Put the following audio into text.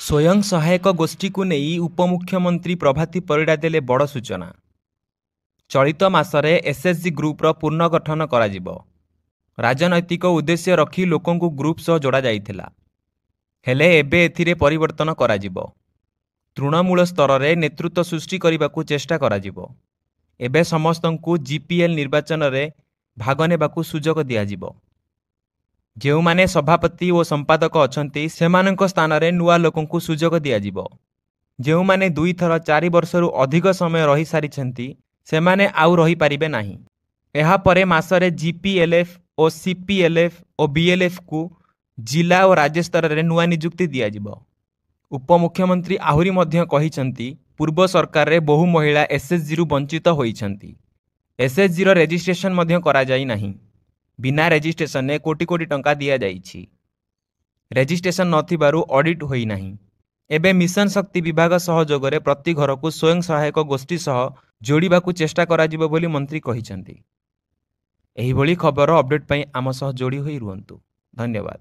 स्वयं सहायक गोष्ठी को नहीं उपमुख्यमंत्री प्रभाती परिड़ा देले बड़ सूचना। चलित मासरे एसएचजी ग्रुपर पुनर्गठन करा जिवो। राजनैतिक उद्देश्य रखी लोकों को ग्रुप सह जोड़ा जाइथिला, हेले एबे एथिरे परिवर्तन करा जिवो। तृणमूल स्तर रे नेतृत्व सृष्टि करने चेष्टा करा जिवो। एबे समस्तंकु जीपीएल निर्वाचन रे भाग नेबाकु सुजोग दिया जिवो। जो माने सभापति और संपादक अछंती सेमानंक स्थान रे नुआ लोकों को सुजोग दिया जिवो। जो माने 2 थर 4 वर्षरु अधिक समय रही सारिछंती सेमाने आउ रही पारिबे नाही। एहा परे मासरे जीपीएलएफ और सीपीएलएफ और बीएलएफ को जिला और राज्य स्तर रे नुआ नियुक्ति दिया जिवो। उपमुख्यमंत्री आहुरी मध्य कहिछंती पूर्व सरकार रे बहु महिला एसएचजी रु वंचित होइछंती। एसएचजी रो रजिस्ट्रेशन मध्य करा जाई नाही। बिना रजिस्ट्रेशन ने कोटी कोटी टंका दिया जाइछि। रजिस्ट्रेशन नथिबारु ऑडिट होई नाही। एबे मिशन शक्ति विभाग सहयोग रे प्रति घर को स्वयं सहायक गोष्ठी सह जोड़िबाकु चेष्टा करा जिवो बोली मंत्री कहिछंती। एही भली खबर अपडेट पई आम सह जोड़ी होई रुहंतु। धन्यवाद।